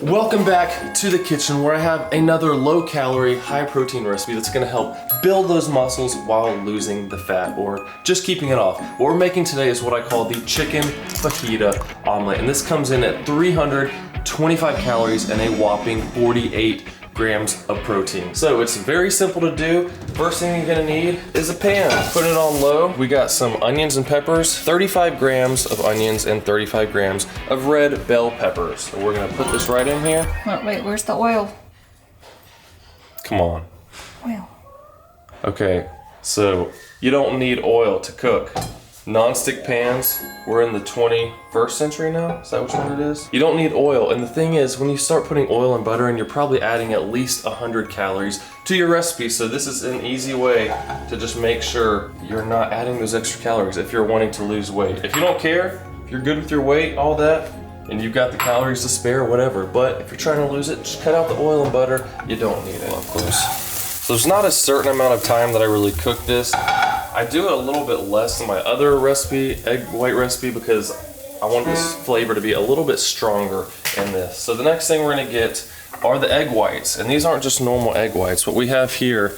Welcome back to the kitchen where I have another low calorie, high protein recipe that's gonna help build those muscles while losing the fat or just keeping it off. What we're making today is what I call the chicken fajita omelet, and this comes in at 325 calories and a whopping 48 grams of protein. So it's very simple to do. First thing you're gonna need is a pan. Put it on low. We got some onions and peppers, 35 grams of onions and 35 grams of red bell peppers. So we're gonna put this right in here. Wait, where's the oil? Come on. Oil. Okay, so you don't need oil to cook. Non-stick pans, we're in the 21st century now? Is that which one it is? You don't need oil, and the thing is, when you start putting oil and butter in, you're probably adding at least 100 calories to your recipe, so this is an easy way to just make sure you're not adding those extra calories if you're wanting to lose weight. If you don't care, if you're good with your weight, all that, and you've got the calories to spare, whatever, but if you're trying to lose it, just cut out the oil and butter, you don't need it. Of course. So there's not a certain amount of time that I really cook this. I do it a little bit less than my other recipe, egg white recipe, because I want this flavor to be a little bit stronger in this. So the next thing we're gonna get are the egg whites. And these aren't just normal egg whites. What we have here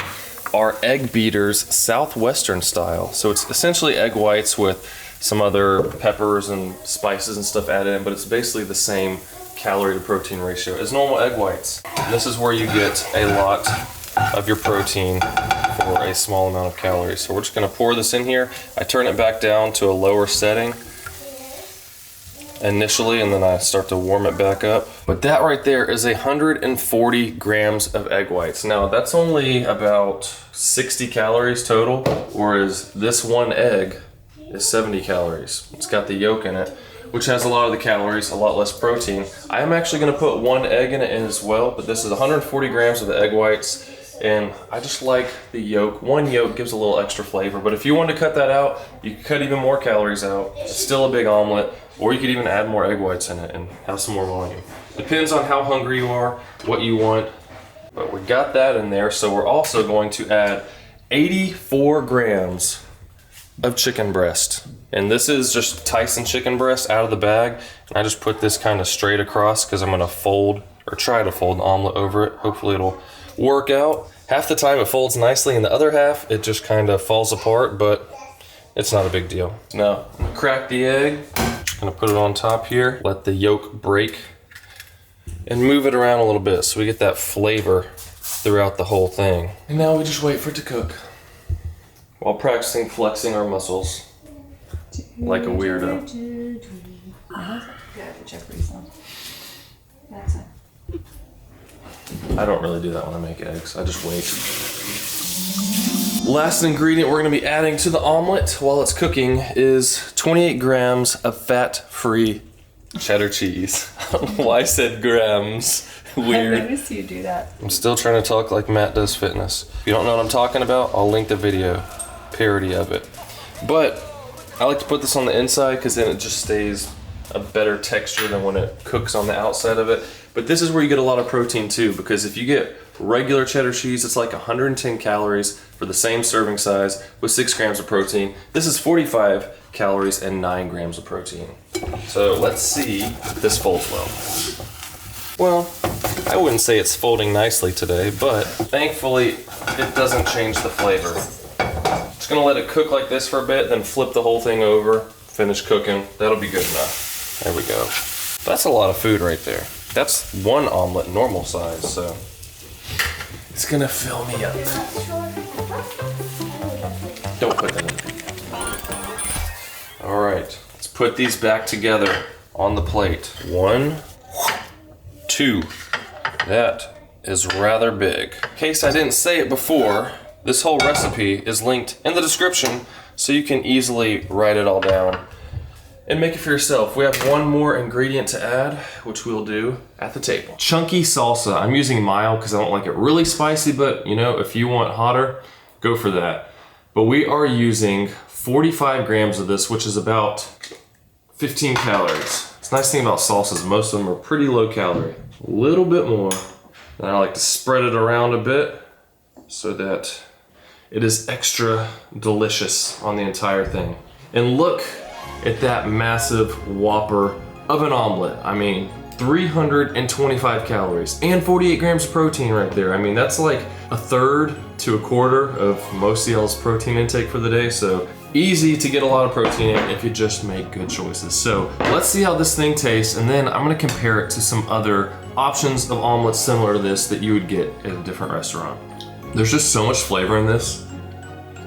are Egg Beaters Southwestern style. So it's essentially egg whites with some other peppers and spices and stuff added in, but it's basically the same calorie to protein ratio as normal egg whites. And this is where you get a lot of your protein for a small amount of calories. So we're just gonna pour this in here. I turn it back down to a lower setting initially, and then I start to warm it back up. But that right there is 140 grams of egg whites. Now that's only about 60 calories total, whereas this one egg is 70 calories. It's got the yolk in it, which has a lot of the calories, a lot less protein. I am actually gonna put one egg in it as well, but this is 140 grams of the egg whites. And I just like the yolk. One yolk gives a little extra flavor, but if you wanted to cut that out, you could cut even more calories out. It's still a big omelet, or you could even add more egg whites in it and have some more volume. Depends on how hungry you are, what you want, but we got that in there. So we're also going to add 84 grams of chicken breast. And this is just Tyson chicken breast out of the bag. And I just put this kind of straight across because I'm gonna fold, or try to fold an omelet over it. Hopefully it'll work out. Half the time it folds nicely, and the other half it just kind of falls apart, but it's not a big deal. Now, I'm gonna crack the egg. Just gonna put it on top here, let the yolk break, and move it around a little bit so we get that flavor throughout the whole thing. And now we just wait for it to cook while practicing flexing our muscles like a weirdo. I don't really do that when I make eggs. I just wait. Last ingredient we're gonna be adding to the omelet while it's cooking is 28 grams of fat-free cheddar cheese. Why I said grams? Weird. I noticed you do that. I'm still trying to talk like Matt does fitness. If you don't know what I'm talking about, I'll link the video, parody of it. But I like to put this on the inside because then it just stays a better texture than when it cooks on the outside of it. But this is where you get a lot of protein too, because if you get regular cheddar cheese, it's like 110 calories for the same serving size with 6 grams of protein. This is 45 calories and 9 grams of protein. So let's see if this folds well. Well, I wouldn't say it's folding nicely today, but thankfully it doesn't change the flavor. Just gonna let it cook like this for a bit, then flip the whole thing over, finish cooking. That'll be good enough. There we go. That's a lot of food right there. That's one omelet normal size, so it's gonna fill me up. Don't put that in the All right, let's put these back together on the plate. 1, 2. That is rather big. In case I didn't say it before, this whole recipe is linked in the description so you can easily write it all down and make it for yourself. We have one more ingredient to add, which we'll do at the table. Chucky Salsa. I'm using mild because I don't like it really spicy, but you know, if you want hotter, go for that. But we are using 45 grams of this, which is about 15 calories. It's nice thing about salsas, most of them are pretty low calorie. A little bit more. And I like to spread it around a bit so that it is extra delicious on the entire thing. And look at that massive whopper of an omelet. I mean, 325 calories and 48 grams of protein right there. I mean, that's like a third to a quarter of most of y'all's protein intake for the day. So easy to get a lot of protein in if you just make good choices. So let's see how this thing tastes, and then I'm gonna compare it to some other options of omelets similar to this that you would get at a different restaurant. There's just so much flavor in this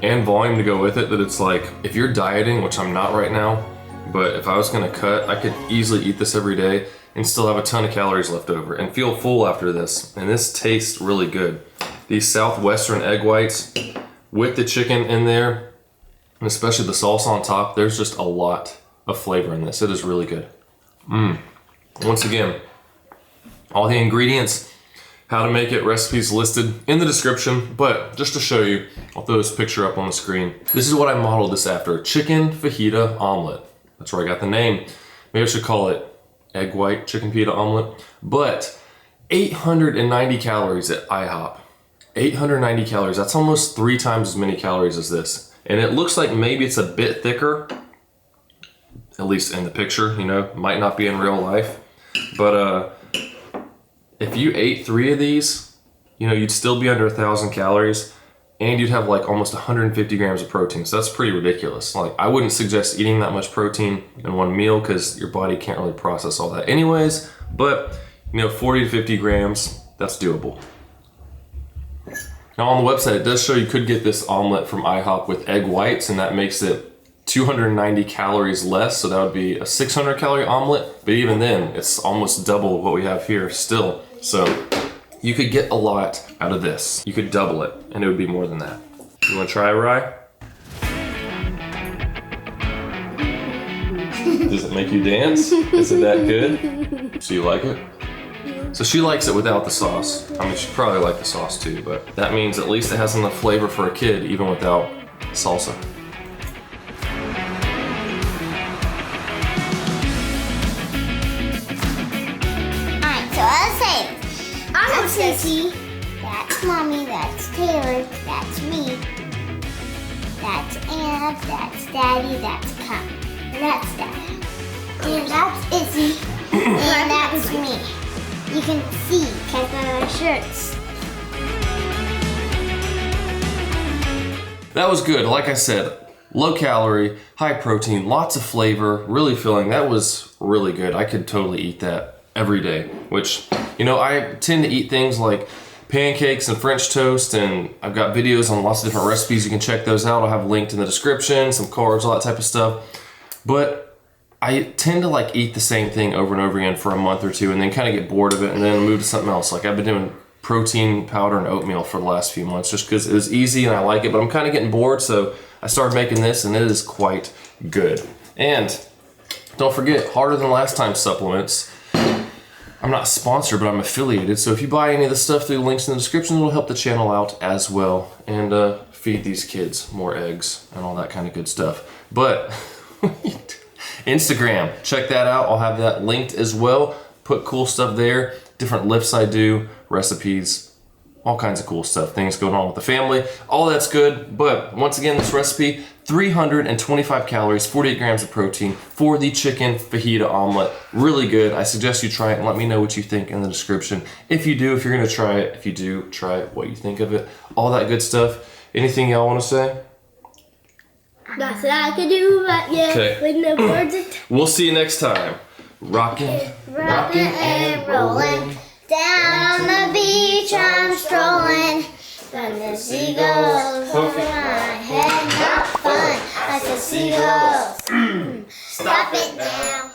and volume to go with it that it's like, if you're dieting, which I'm not right now, but if I was gonna cut, I could easily eat this every day and still have a ton of calories left over and feel full after this. And this tastes really good. These Southwestern egg whites with the chicken in there, and especially the salsa on top, there's just a lot of flavor in this. It is really good. Once again, all the ingredients, how to make it, recipes listed in the description, but just to show you, I'll throw this picture up on the screen. This is what I modeled this after, chicken fajita omelet. That's where I got the name. Maybe I should call it egg white chicken fajita omelet, but 890 calories at IHOP. 890 calories, that's almost 3 times as many calories as this. And it looks like maybe it's a bit thicker, at least in the picture, you know, might not be in real life. But if you ate 3 of these, you know, you'd still be under 1,000 calories and you'd have like almost 150 grams of protein. So that's pretty ridiculous. Like, I wouldn't suggest eating that much protein in one meal because your body can't really process all that anyways. But, you know, 40 to 50 grams, that's doable. Now on the website, it does show you could get this omelet from IHOP with egg whites, and that makes it 290 calories less, so that would be a 600 calorie omelet, but even then, it's almost double what we have here still. So you could get a lot out of this. You could double it, and it would be more than that. You wanna try, Rye? Does it make you dance? Is it that good? So you like it? So she likes it without the sauce. I mean, she'd probably like the sauce too, but that means at least it has enough flavor for a kid, even without salsa. Alright, so I'll say, I'm Sissy, that's Mommy, that's Taylor, that's me, that's Anna, that's Daddy, that's Camber, and that's Dad, and that's Izzy, and that's me. You can see, check out our shirts. That was good. Like I said, low calorie, high protein, lots of flavor, really filling. That was really good. I could totally eat that every day, which, you know, I tend to eat things like pancakes and French toast, and I've got videos on lots of different recipes. You can check those out. I'll have linked in the description, some carbs, all that type of stuff. But I tend to like eat the same thing over and over again for a month or two and then kind of get bored of it and then move to something else. Like, I've been doing protein powder and oatmeal for the last few months just because it was easy and I like it, but I'm kind of getting bored, so I started making this and it is quite good. And don't forget, Harder Than Last Time supplements. I'm not sponsored, but I'm affiliated, so if you buy any of the stuff through the links in the description, it'll help the channel out as well and feed these kids more eggs and all that kind of good stuff. But Instagram, check that out. I'll have that linked as well. Put cool stuff there, different lifts I do, recipes, all kinds of cool stuff, things going on with the family. All that's good, but once again, this recipe, 325 calories, 48 grams of protein for the chicken fajita omelet. Really good. I suggest you try it and let me know what you think in the description. If you do, if you're gonna try it, if you do, try it, what you think of it, all that good stuff. Anything y'all wanna say? Nothing I can do but yeah, Okay. when the birds are We'll see you next time. Rockin', rocking and rolling. Down the beach I'm strolling. Then the seagulls over my head, not fun. I said seagulls, stop it now.